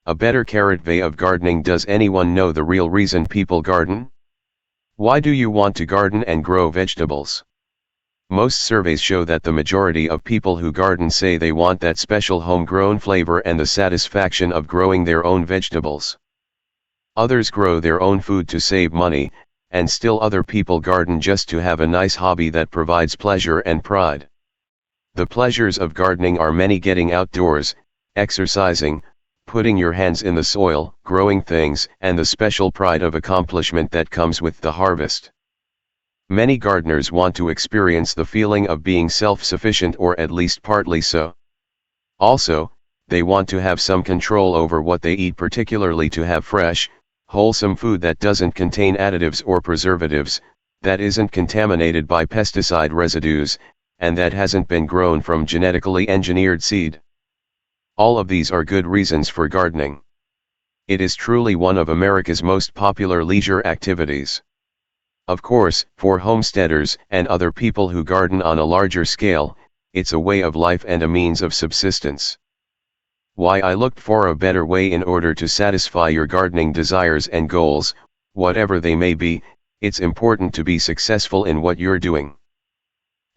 A better carrot way of gardening. Does anyone know the real reason people garden? Why do you want to garden and grow vegetables? Most surveys show that the majority of people who garden say they want that special homegrown flavor and the satisfaction of growing their own vegetables. Others grow their own food to save money, and still other people garden just to have a nice hobby that provides pleasure and pride. The pleasures of gardening are many: getting outdoors, exercising, putting your hands in the soil, growing things, and the special pride of accomplishment that comes with the harvest. Many gardeners want to experience the feeling of being self-sufficient, or at least partly so. Also, they want to have some control over what they eat, particularly to have fresh, wholesome food that doesn't contain additives or preservatives, that isn't contaminated by pesticide residues, and that hasn't been grown from genetically engineered seed. All of these are good reasons for gardening. It is truly one of America's most popular leisure activities. Of course, for homesteaders and other people who garden on a larger scale, it's a way of life and a means of subsistence. Why I looked for a better way in order to satisfy your gardening desires and goals, whatever they may be. It's important to be successful in what you're doing.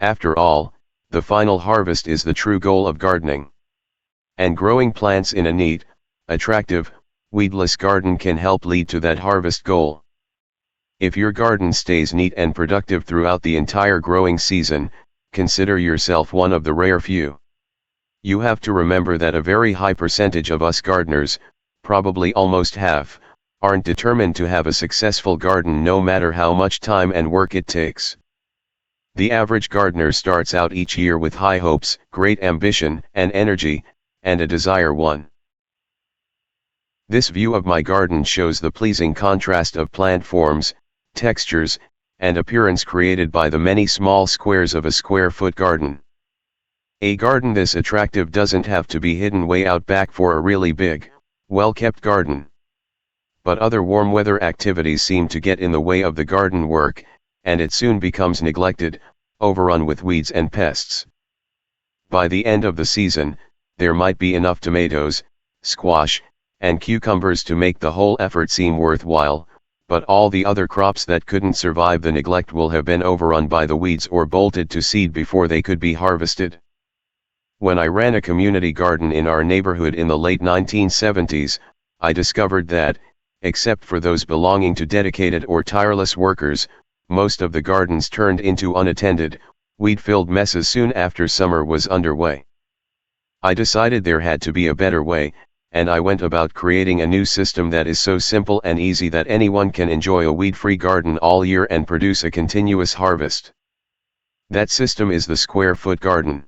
After all, the final harvest is the true goal of gardening. And growing plants in a neat, attractive, weedless garden can help lead to that harvest goal. If your garden stays neat and productive throughout the entire growing season, consider yourself one of the rare few. You have to remember that a very high percentage of us gardeners, probably almost half, aren't determined to have a successful garden no matter how much time and work it takes. The average gardener starts out each year with high hopes, great ambition and energy, and a desire one. This view of my garden shows the pleasing contrast of plant forms, textures, and appearance created by the many small squares of a square-foot garden. A garden this attractive doesn't have to be hidden way out back for a really big, well-kept garden. But other warm weather activities seem to get in the way of the garden work, and it soon becomes neglected, overrun with weeds and pests. By the end of the season, there might be enough tomatoes, squash, and cucumbers to make the whole effort seem worthwhile, but all the other crops that couldn't survive the neglect will have been overrun by the weeds or bolted to seed before they could be harvested. When I ran a community garden in our neighborhood in the late 1970s, I discovered that, except for those belonging to dedicated or tireless workers, most of the gardens turned into unattended, weed-filled messes soon after summer was underway. I decided there had to be a better way, and I went about creating a new system that is so simple and easy that anyone can enjoy a weed-free garden all year and produce a continuous harvest. That system is the square-foot garden.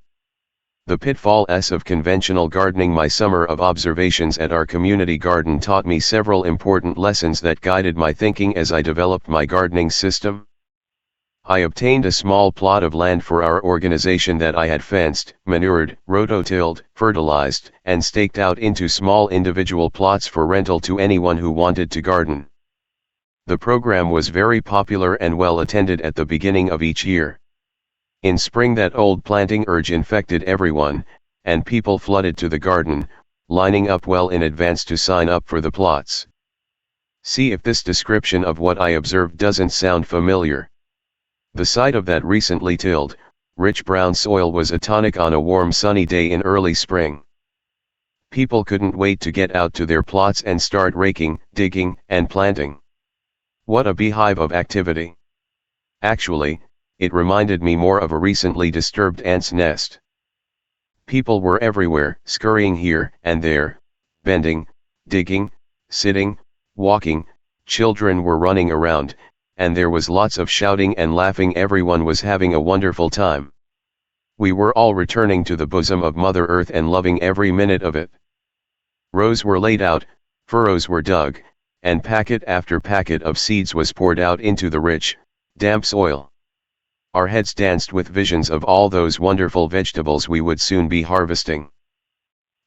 The pitfalls of conventional gardening. My summer of observations at our community garden taught me several important lessons that guided my thinking as I developed my gardening system. I obtained a small plot of land for our organization that I had fenced, manured, rototilled, fertilized, and staked out into small individual plots for rental to anyone who wanted to garden. The program was very popular and well attended at the beginning of each year. In spring, that old planting urge infected everyone, and people flooded to the garden, lining up well in advance to sign up for the plots. See if this description of what I observed doesn't sound familiar. The site of that recently tilled, rich brown soil was a tonic on a warm sunny day in early spring. People couldn't wait to get out to their plots and start raking, digging, and planting. What a beehive of activity! Actually, it reminded me more of a recently disturbed ant's nest. People were everywhere, scurrying here and there, bending, digging, sitting, walking, children were running around, and there was lots of shouting and laughing. Everyone was having a wonderful time. We were all returning to the bosom of Mother Earth and loving every minute of it. Rows were laid out, furrows were dug, and packet after packet of seeds was poured out into the rich, damp soil. Our heads danced with visions of all those wonderful vegetables we would soon be harvesting.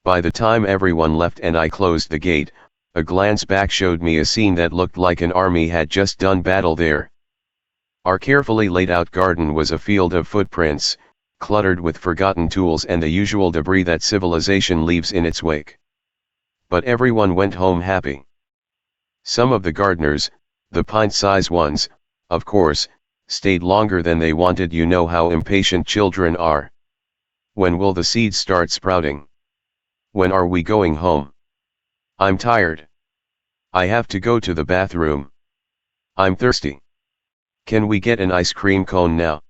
By the time everyone left and I closed the gate, a glance back showed me a scene that looked like an army had just done battle there. Our carefully laid out garden was a field of footprints, cluttered with forgotten tools and the usual debris that civilization leaves in its wake. but everyone went home happy. Some of the gardeners, the pint-size ones, of course, stayed longer than they wanted. You know how impatient children are. When will the seeds start sprouting? When are we going home? I'm tired. I have to go to the bathroom. I'm thirsty. Can we get an ice cream cone now?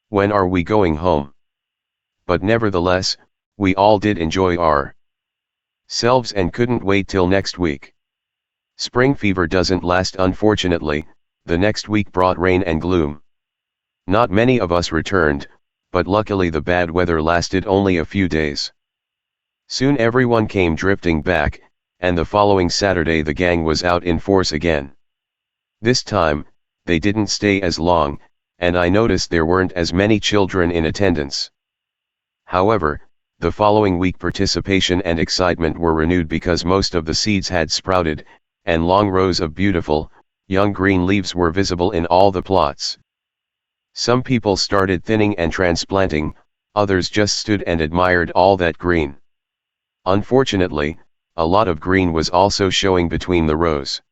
When are we going home? But nevertheless, we all did enjoy ourselves and couldn't wait till next week. Spring fever doesn't last, unfortunately. The next week brought rain and gloom. Not many of us returned, but luckily the bad weather lasted only a few days. Soon everyone came drifting back, and the following Saturday the gang was out in force again. This time, they didn't stay as long, and I noticed there weren't as many children in attendance. However, the following week participation and excitement were renewed because most of the seeds had sprouted, and long rows of beautiful, young green leaves were visible in all the plots. Some people started thinning and transplanting, others just stood and admired all that green. Unfortunately, a lot of green was also showing between the rows.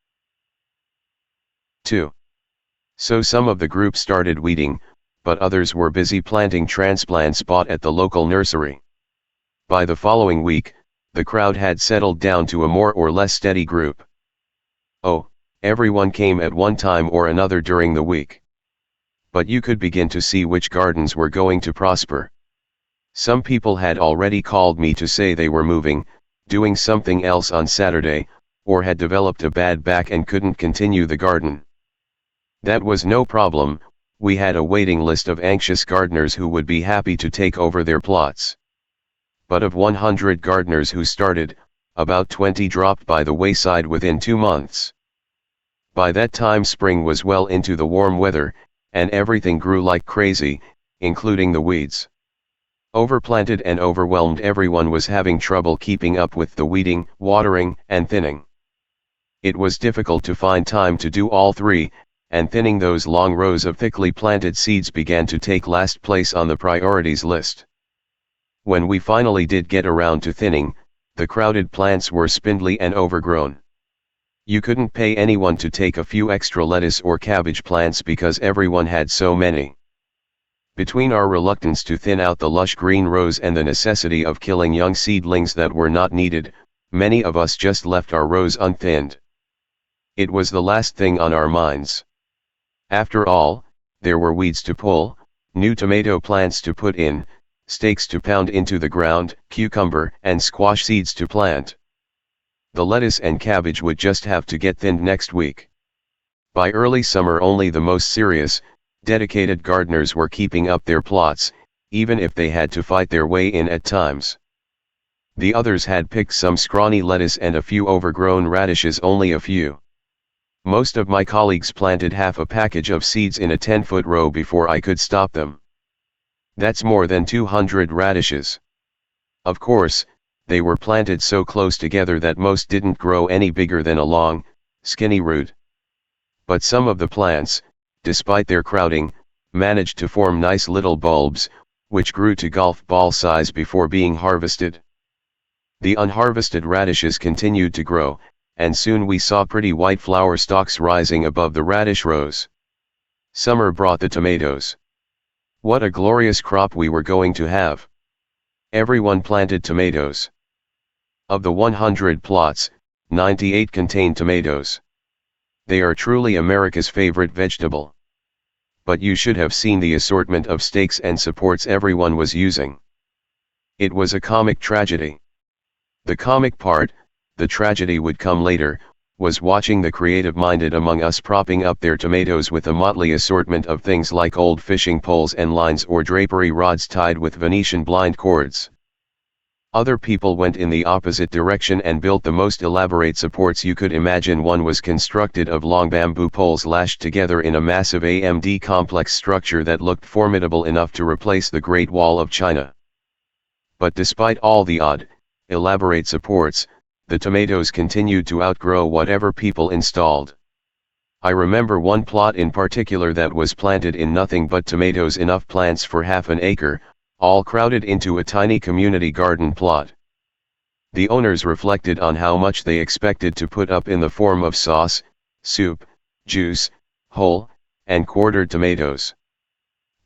2. So some of the group started weeding, but others were busy planting transplants bought at the local nursery. By the following week, the crowd had settled down to a more or less steady group. Oh, everyone came at one time or another during the week. But you could begin to see which gardens were going to prosper. Some people had already called me to say they were moving, doing something else on Saturday, or had developed a bad back and couldn't continue the garden. That was no problem. We had a waiting list of anxious gardeners who would be happy to take over their plots. But of 100 gardeners who started, about 20 dropped by the wayside within 2 months. By that time spring was well into the warm weather, and everything grew like crazy, including the weeds. Overplanted and overwhelmed, everyone was having trouble keeping up with the weeding, watering, and thinning. It was difficult to find time to do all three, and thinning those long rows of thickly planted seeds began to take last place on the priorities list. When we finally did get around to thinning, the crowded plants were spindly and overgrown. You couldn't pay anyone to take a few extra lettuce or cabbage plants because everyone had so many. Between our reluctance to thin out the lush green rows and the necessity of killing young seedlings that were not needed, many of us just left our rows unthinned. It was the last thing on our minds. After all, there were weeds to pull, new tomato plants to put in, stakes to pound into the ground, cucumber and squash seeds to plant. The lettuce and cabbage would just have to get thinned next week. By early summer only the most serious, dedicated gardeners were keeping up their plots, even if they had to fight their way in at times. The others had picked some scrawny lettuce and a few overgrown radishes, only a few. Most of my colleagues planted half a package of seeds in a 10-foot row before I could stop them. That's more than 200 radishes. Of course, they were planted so close together that most didn't grow any bigger than a long, skinny root. But some of the plants, despite their crowding, managed to form nice little bulbs, which grew to golf ball size before being harvested. The unharvested radishes continued to grow, and soon we saw pretty white flower stalks rising above the radish rows. Summer brought the tomatoes. What a glorious crop we were going to have! Everyone planted tomatoes. Of the 100 plots, 98 contained tomatoes. They are truly America's favorite vegetable. But you should have seen the assortment of stakes and supports everyone was using. It was a comic tragedy. The comic part, the tragedy would come later, was watching the creative-minded among us propping up their tomatoes with a motley assortment of things like old fishing poles and lines or drapery rods tied with Venetian blind cords. Other people went in the opposite direction and built the most elaborate supports you could imagine. One was constructed of long bamboo poles lashed together in a massive AMD complex structure that looked formidable enough to replace the Great Wall of China. But despite all the odd, elaborate supports, the tomatoes continued to outgrow whatever people installed. I remember one plot in particular that was planted in nothing but tomatoes, enough plants for half an acre, all crowded into a tiny community garden plot. The owners reflected on how much they expected to put up in the form of sauce, soup, juice, whole, and quartered tomatoes.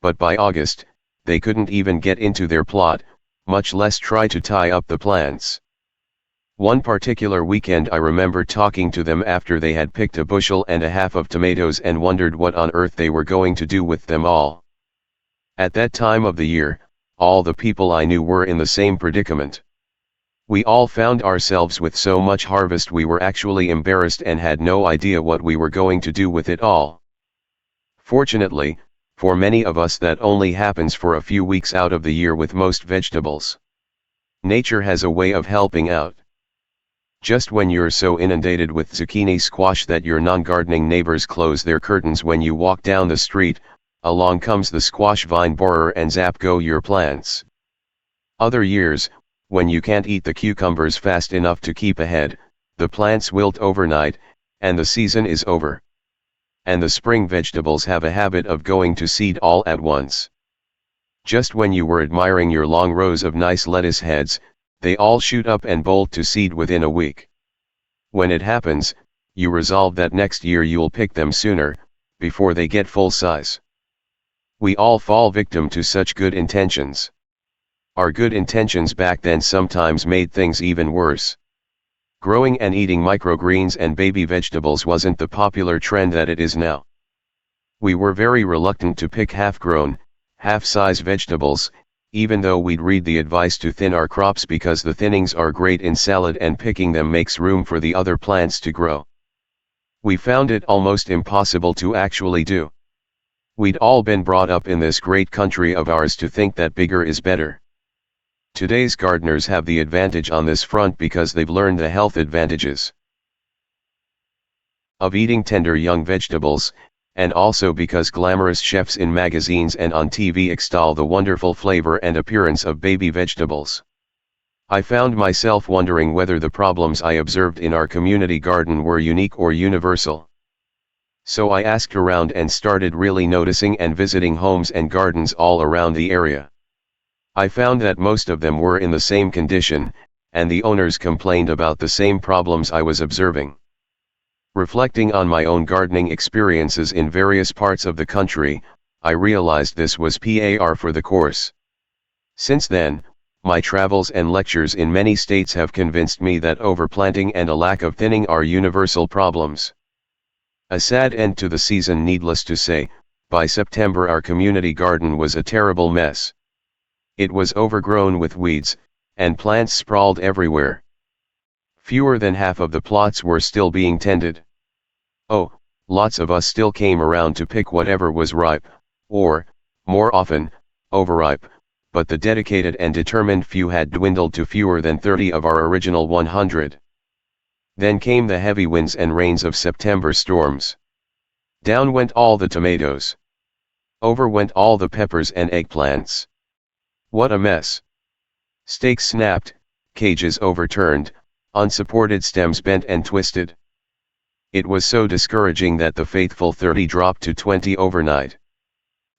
But by August, they couldn't even get into their plot, much less try to tie up the plants. One particular weekend I remember talking to them after they had picked 1.5 bushels of tomatoes and wondered what on earth they were going to do with them all. At that time of the year, all the people I knew were in the same predicament. We all found ourselves with so much harvest we were actually embarrassed and had no idea what we were going to do with it all. Fortunately, for many of us that only happens for a few weeks out of the year with most vegetables. Nature has a way of helping out. Just when you're so inundated with zucchini squash that your non-gardening neighbors close their curtains when you walk down the street, along comes the squash vine borer and zap go your plants. Other years, when you can't eat the cucumbers fast enough to keep ahead, the plants wilt overnight, and the season is over. And the spring vegetables have a habit of going to seed all at once. Just when you were admiring your long rows of nice lettuce heads, they all shoot up and bolt to seed within a week. When it happens, you resolve that next year you'll pick them sooner, before they get full size. We all fall victim to such good intentions. Our good intentions back then sometimes made things even worse. Growing and eating microgreens and baby vegetables wasn't the popular trend that it is now. We were very reluctant to pick half-grown, half-size vegetables, even though we'd read the advice to thin our crops because the thinnings are great in salad and picking them makes room for the other plants to grow. We found it almost impossible to actually do. We'd all been brought up in this great country of ours to think that bigger is better. Today's gardeners have the advantage on this front because they've learned the health advantages of eating tender young vegetables, and also because glamorous chefs in magazines and on TV extol the wonderful flavor and appearance of baby vegetables. I found myself wondering whether the problems I observed in our community garden were unique or universal. So I asked around and started really noticing and visiting homes and gardens all around the area. I found that most of them were in the same condition, and the owners complained about the same problems I was observing. Reflecting on my own gardening experiences in various parts of the country, I realized this was par for the course. Since then, my travels and lectures in many states have convinced me that overplanting and a lack of thinning are universal problems. A sad end to the season, needless to say. By September our community garden was a terrible mess. It was overgrown with weeds, and plants sprawled everywhere. Fewer than half of the plots were still being tended. Oh, lots of us still came around to pick whatever was ripe, or, more often, overripe, but the dedicated and determined few had dwindled to fewer than 30 of our original 100. Then came the heavy winds and rains of September storms. Down went all the tomatoes. Over went all the peppers and eggplants. What a mess! Stakes snapped, cages overturned, unsupported stems bent and twisted. It was so discouraging that the faithful 30 dropped to 20 overnight.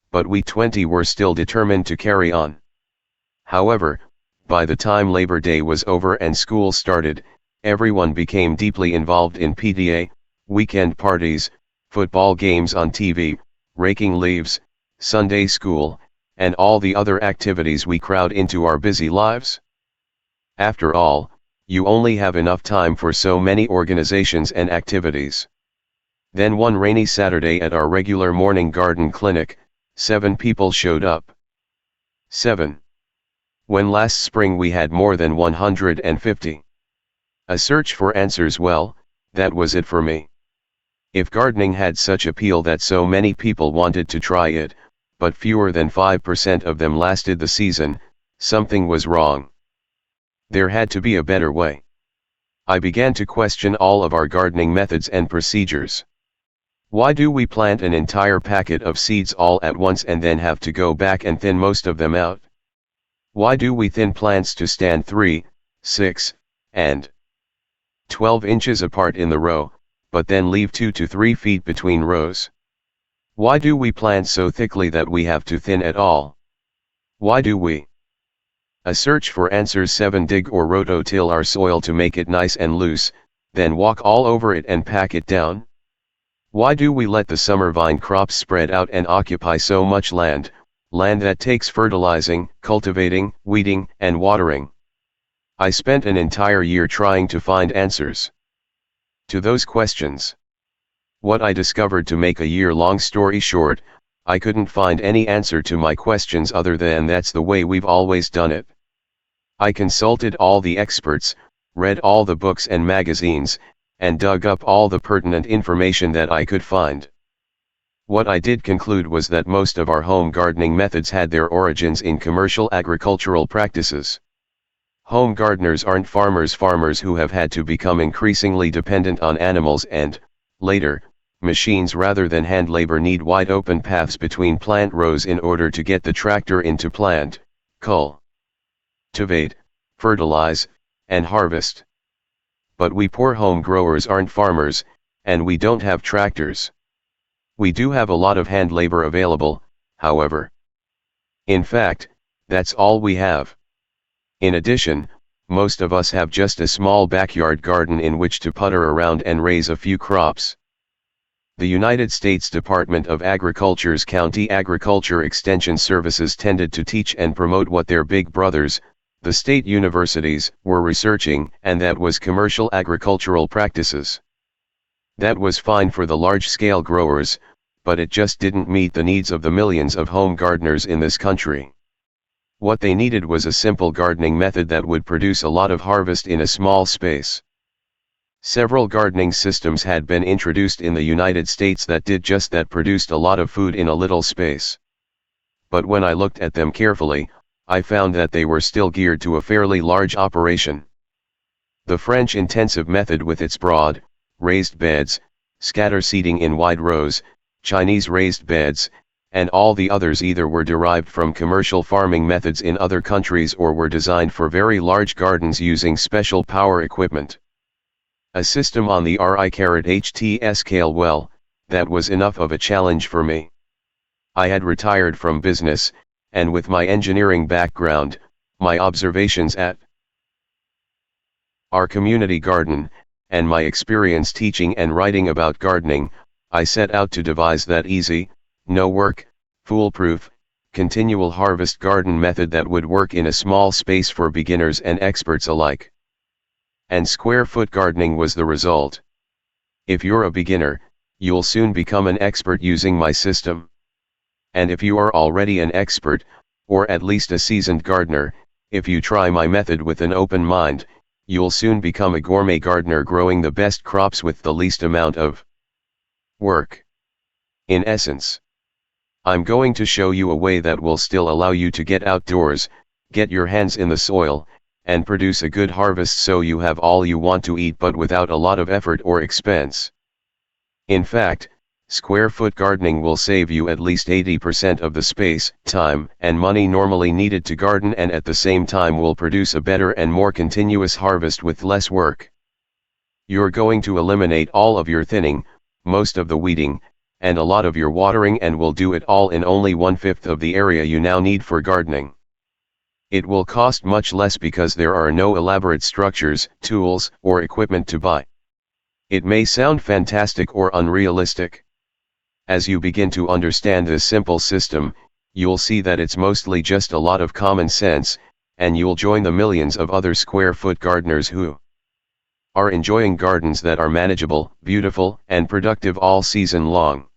But we 20 were still determined to carry on. However, by the time Labor Day was over and school started, everyone became deeply involved in PTA, weekend parties, football games on TV, raking leaves, Sunday school, and all the other activities we crowd into our busy lives. After all, you only have enough time for so many organizations and activities. Then one rainy Saturday at our regular morning garden clinic, 7 people showed up. 7. When last spring we had more than 150. A search for answers, well, that was it for me. If gardening had such appeal that so many people wanted to try it, but fewer than 5% of them lasted the season, something was wrong. There had to be a better way. I began to question all of our gardening methods and procedures. Why do we plant an entire packet of seeds all at once and then have to go back and thin most of them out? Why do we thin plants to stand 3, 6, and 12 inches apart in the row, but then leave 2 to 3 feet between rows? Why do we plant so thickly that we have to thin at all? Why do we A search for answers 7. Dig or rototill our soil to make it nice and loose, then walk all over it and pack it down. Why do we let the summer vine crops spread out and occupy so much land that takes fertilizing, cultivating, weeding, and watering? I spent an entire year trying to find answers to those questions. What I discovered, to make a year-long story short, I couldn't find any answer to my questions other than that's the way we've always done it. I consulted all the experts, read all the books and magazines, and dug up all the pertinent information that I could find. What I did conclude was that most of our home gardening methods had their origins in commercial agricultural practices. Home gardeners aren't farmers. Farmers who have had to become increasingly dependent on animals and, later, machines rather than hand labor need wide open paths between plant rows in order to get the tractor in to plant, cultivate, fertilize, and harvest. But we poor home growers aren't farmers, and we don't have tractors. We do have a lot of hand labor available, however. In fact, that's all we have. In addition, most of us have just a small backyard garden in which to putter around and raise a few crops. The United States Department of Agriculture's County Agriculture Extension Services tended to teach and promote what their big brothers, the state universities, were researching, and that was commercial agricultural practices. That was fine for the large-scale growers, but it just didn't meet the needs of the millions of home gardeners in this country. What they needed was a simple gardening method that would produce a lot of harvest in a small space. Several gardening systems had been introduced in the United States that did just that, produced a lot of food in a little space. But when I looked at them carefully, I found that they were still geared to a fairly large operation. The French intensive method with its broad, raised beds, scatter seeding in wide rows, Chinese raised beds, and all the others either were derived from commercial farming methods in other countries or were designed for very large gardens using special power equipment. A system on the RI-HT scale, well, that was enough of a challenge for me. I had retired from business, and with my engineering background, my observations at our community garden, and my experience teaching and writing about gardening, I set out to devise that easy, no-work, foolproof, continual harvest garden method that would work in a small space for beginners and experts alike. And square-foot gardening was the result. If you're a beginner, you'll soon become an expert using my system. And if you are already an expert, or at least a seasoned gardener, if you try my method with an open mind, you'll soon become a gourmet gardener growing the best crops with the least amount of work. In essence, I'm going to show you a way that will still allow you to get outdoors, get your hands in the soil, and produce a good harvest so you have all you want to eat, but without a lot of effort or expense. In fact, square-foot gardening will save you at least 80% of the space, time, and money normally needed to garden, and at the same time will produce a better and more continuous harvest with less work. You're going to eliminate all of your thinning, most of the weeding, and a lot of your watering, and will do it all in only 1/5 of the area you now need for gardening. It will cost much less because there are no elaborate structures, tools, or equipment to buy. It may sound fantastic or unrealistic. As you begin to understand this simple system, you'll see that it's mostly just a lot of common sense, and you'll join the millions of other square-foot gardeners who are enjoying gardens that are manageable, beautiful, and productive all season long.